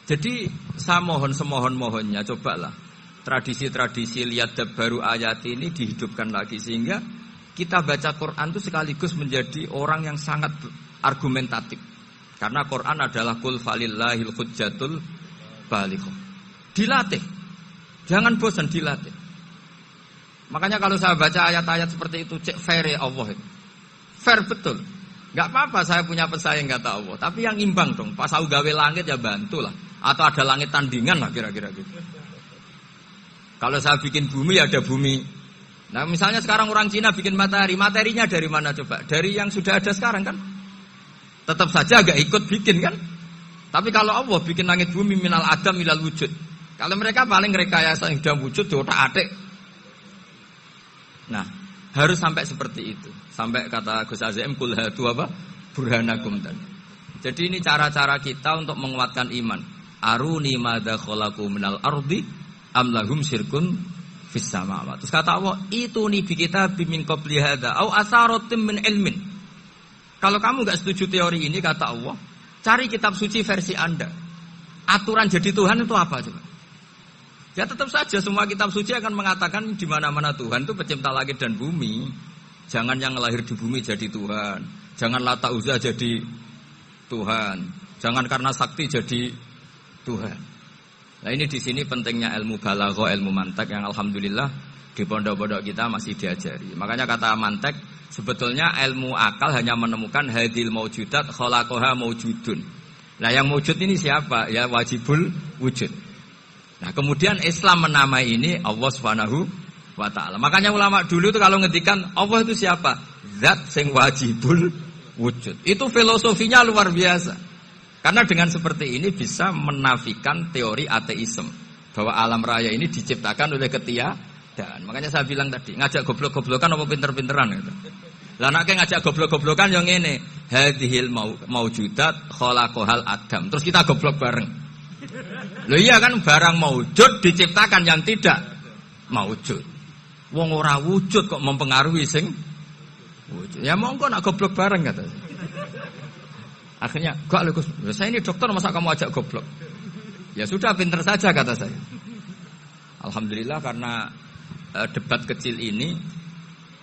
S1: Jadi saya mohon semohon-mohonnya cobalah tradisi-tradisi lihat baru ayat ini dihidupkan lagi sehingga kita baca Quran itu sekaligus menjadi orang yang sangat argumentatif. Karena Quran adalah qul falillahil hujjatul balighah. Dilatih. Jangan bosan dilatih. Makanya kalau saya baca ayat-ayat seperti itu cek fair ya Allah itu. Fair betul. Enggak apa-apa saya punya pesaing kata Allah, tapi yang imbang dong. Pas aku gawe langit ya bantulah. Atau ada langit tandingan lah kira-kira gitu. Kalau saya bikin bumi ya ada bumi. Nah misalnya sekarang orang Cina bikin matahari, materinya dari mana coba? Dari yang sudah ada sekarang kan? Tetap saja agak ikut bikin kan? Tapi kalau Allah bikin langit bumi minal adam ilal wujud. Kalau mereka paling rekayasa yang sudah wujud di otak-atik. Nah harus sampai seperti itu. Sampai kata Gus Azim kul hatu apa? Burhanakum tadi. Jadi ini cara-cara kita untuk menguatkan iman. Aruni madza khalaqu minal ardi am lahum syirkun fis samawati. Terus kata Allah, itu nih bi kitabim min qabli hadza au asaratim min ilmin. Kalau kamu enggak setuju teori ini kata Allah, cari kitab suci versi Anda. Aturan jadi Tuhan itu apa coba? Ya tetap saja semua kitab suci akan mengatakan di mana-mana Tuhan itu pencipta langit dan bumi. Jangan yang lahir di bumi jadi Tuhan. Jangan Lata Uzza jadi Tuhan. Jangan karena sakti jadi Tuhan. Nah ini di sini pentingnya ilmu balaghah, ilmu mantek yang alhamdulillah di pondok-pondok kita masih diajari. Makanya kata mantek sebetulnya ilmu akal hanya menemukan hadil maujudat khalaqaha maujudun. Nah yang maujud ini siapa? Ya wajibul wujud. Nah kemudian Islam menamai ini Allah Subhanahu wa ta'ala. Makanya ulama dulu itu kalau ngedikan Allah itu siapa? Zat sing wajibul wujud. Itu filosofinya luar biasa. Karena dengan seperti ini bisa menafikan teori ateisme bahwa alam raya ini diciptakan oleh ketiadaan. Makanya saya bilang tadi ngajak goblok-goblokan apa pinter-pinteran gitu. Lah nek ngajak goblok-goblokan yang ini hadhil maujudat khalaqahal adam. Terus kita goblok bareng. Loh iya kan barang maujud diciptakan yang tidak maujud. Wong ora wujud kok mempengaruhi sing wujud. Ya monggo nak goblok bareng kata. Akhirnya, gak Gus, saya ini dokter masa kamu ajak goblok? Ya sudah pinter saja kata saya. Alhamdulillah karena debat kecil ini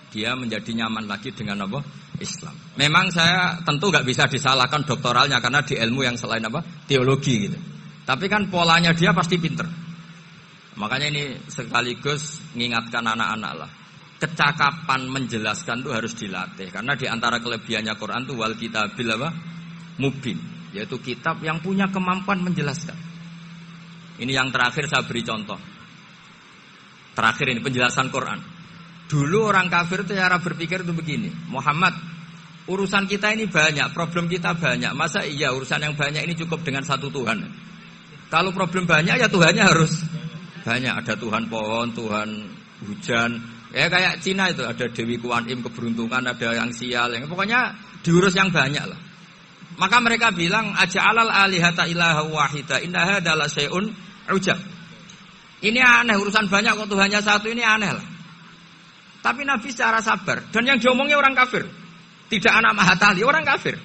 S1: dia menjadi nyaman lagi dengan apa? Islam. Memang saya tentu gak bisa disalahkan doktoralnya karena di ilmu yang selain apa? Teologi gitu. Tapi kan polanya dia pasti pinter. Makanya ini sekaligus mengingatkan anak-anak lah. Kecakapan menjelaskan itu harus dilatih karena di antara kelebihannya Quran itu wal kitabil apa? Mubin, yaitu kitab yang punya kemampuan menjelaskan. Ini yang terakhir saya beri contoh. Terakhir ini penjelasan Quran. Dulu orang kafir itu cara berpikir itu begini, Muhammad, urusan kita ini banyak, problem kita banyak. Masa iya urusan yang banyak ini cukup dengan satu Tuhan? Kalau problem banyak ya Tuhannya harus banyak. Ada Tuhan pohon, Tuhan hujan. Ya kayak Cina itu ada Dewi Kuan Im keberuntungan, ada yang sial, yang pokoknya diurus yang banyak lah. Maka mereka bilang aja'alal alihata ilaha wahida inna hadza la syai'un ujab. Ini aneh urusan banyak kok Tuhannya satu ini aneh lah. Tapi Nabi secara sabar dan yang diomongnya orang kafir. Tidak anak Mahatali, orang kafir.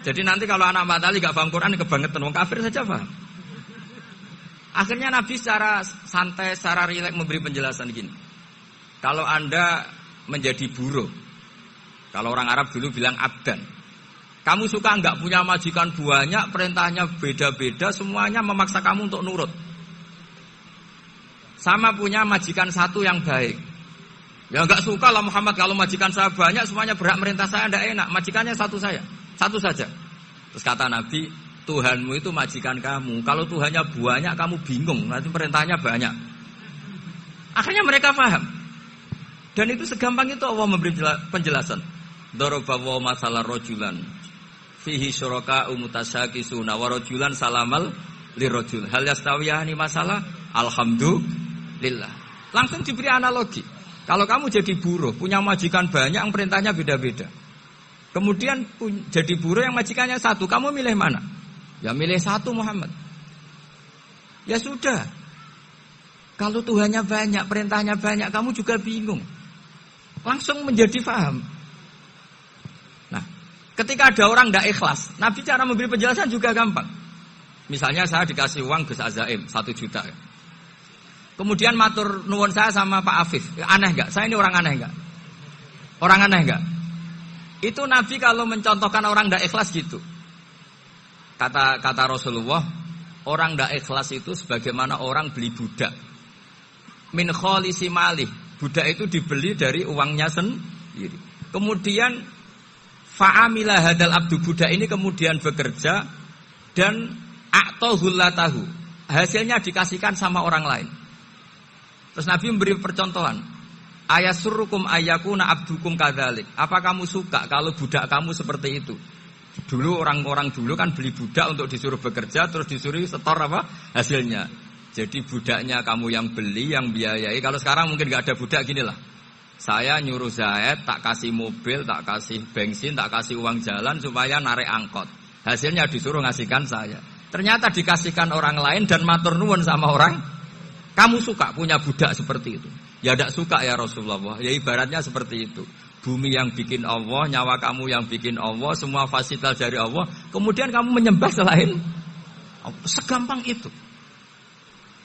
S1: Jadi nanti kalau anak Mahatali enggak paham Quran kebangetan wong kafir saja paham. Akhirnya Nabi secara santai, secara rileks memberi penjelasan gini. Kalau Anda menjadi buruh. Kalau orang Arab dulu bilang abdan. Kamu suka enggak punya majikan banyak, perintahnya beda-beda, semuanya memaksa kamu untuk nurut. Sama punya majikan satu yang baik. Ya enggak suka lah Muhammad kalau majikan saya banyak, semuanya berhak merintah saya, enggak enak. Majikannya satu saja. Terus kata Nabi, Tuhanmu itu majikan kamu. Kalau Tuhannya banyak, kamu bingung. Nanti perintahnya banyak. Akhirnya mereka paham. Dan itu segampang itu Allah memberi penjelasan. Daraballahu masalan rajulan fihi syuraka umutasyakisuna wa rajulan salamal lirajul hal yastawiyani masalah alhamdulillah. Langsung diberi analogi. Kalau kamu jadi buruh, punya majikan banyak yang perintahnya beda-beda. Kemudian jadi buruh yang majikannya satu. Kamu milih mana? Ya milih satu Muhammad. Ya sudah. Kalau Tuhannya banyak, perintahnya banyak, kamu juga bingung. Langsung menjadi paham. Nah, ketika ada orang tidak ikhlas, Nabi cara memberi penjelasan juga gampang. Misalnya saya dikasih uang Gus Azaim 1 juta. Kemudian matur nuwun saya sama Pak Afif. Aneh enggak? Saya ini orang aneh enggak? Orang aneh enggak? Itu Nabi kalau mencontohkan orang tidak ikhlas gitu. Kata Rasulullah, orang tidak ikhlas itu sebagaimana orang beli budak. Min kholisi malih. Budak itu dibeli dari uangnya sendiri. Kemudian fa'amila hadal abdu, budak ini kemudian bekerja dan a'tohullatahu. Hasilnya dikasihkan sama orang lain. Terus Nabi memberi percontohan. Ayasurrukum ayyakuna abdukum kadzalik. Apa kamu suka kalau budak kamu seperti itu? Dulu orang-orang dulu kan beli budak untuk disuruh bekerja, terus disuruh setor apa hasilnya. Jadi budaknya kamu yang beli, yang biayai. Kalau sekarang mungkin nggak ada budak, gini lah. Saya nyuruh Zaid, tak kasih mobil, tak kasih bensin, tak kasih uang jalan supaya narik angkot. Hasilnya disuruh ngasihkan saya. Ternyata dikasihkan orang lain dan matur nuwun sama orang. Kamu suka punya budak seperti itu? Ya tidak suka ya Rasulullah. Ya ibaratnya seperti itu. Bumi yang bikin Allah, nyawa kamu yang bikin Allah, semua fasilitas dari Allah. Kemudian kamu menyembah selain Allah. Segampang itu.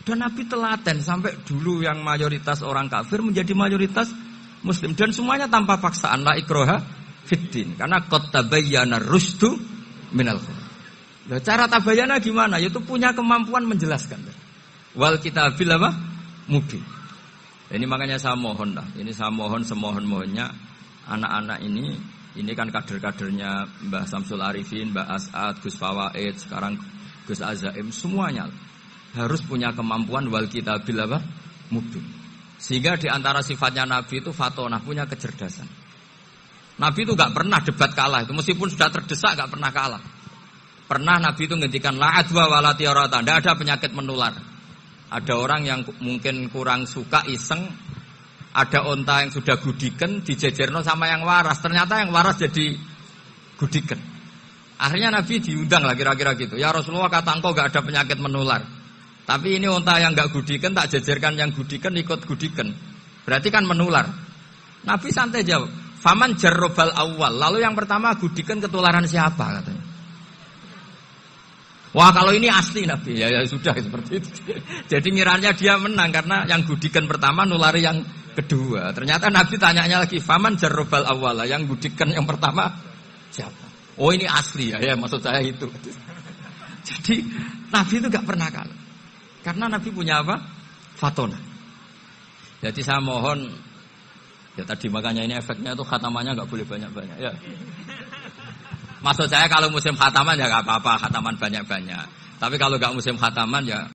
S1: Dan Nabi telaten sampai dulu yang mayoritas orang kafir menjadi mayoritas Muslim. Dan semuanya tanpa paksaan. La ikroha fiddin. Karena qad tabayyana rusdu minal ghayy. Nah, cara tabayyana gimana? Yaitu punya kemampuan menjelaskan. Wal kitabil apa? Mubin. Ini makanya saya mohon lah. Ini saya mohon semohon-mohonnya anak-anak ini kan kader-kadernya Mbah Samsul Arifin, Mbah As'ad, Gus Fawaid, sekarang Gus Azaim, semuanya harus punya kemampuan wal kitabil apa? Mubin. Sehingga di antara sifatnya Nabi itu fatonah, punya kecerdasan. Nabi itu gak pernah debat kalah itu, meskipun sudah terdesak gak pernah kalah. Pernah Nabi itu ngendikan la adwa wala tiarata, tidak ada penyakit menular. Ada orang yang mungkin kurang suka iseng, ada onta yang sudah gudiken dijejerno sama yang waras, ternyata yang waras jadi gudiken. Akhirnya Nabi diundang lah kira-kira gitu. Ya Rasulullah, kata engkau gak ada penyakit menular. Tapi ini onta yang gak gudiken tak jejerkan yang gudiken ikut gudiken. Berarti kan menular. Nabi santai jawab, faman jarrobal awal. Lalu yang pertama gudiken ketularan siapa katanya. Wah kalau ini asli Nabi, ya sudah seperti itu. Jadi ngiranya dia menang karena yang gudikan pertama nulari yang kedua. Ternyata Nabi tanyanya lagi, faman jarrobal awala, yang gudikan yang pertama siapa? Oh ini asli ya maksud saya itu. Jadi Nabi itu gak pernah kalah. Karena Nabi punya apa? Fatona. Jadi saya mohon, ya tadi makanya ini efeknya itu khatamannya gak boleh banyak-banyak ya. Maksud saya kalau musim khataman ya gak apa-apa, khataman banyak-banyak. Tapi kalau gak musim khataman ya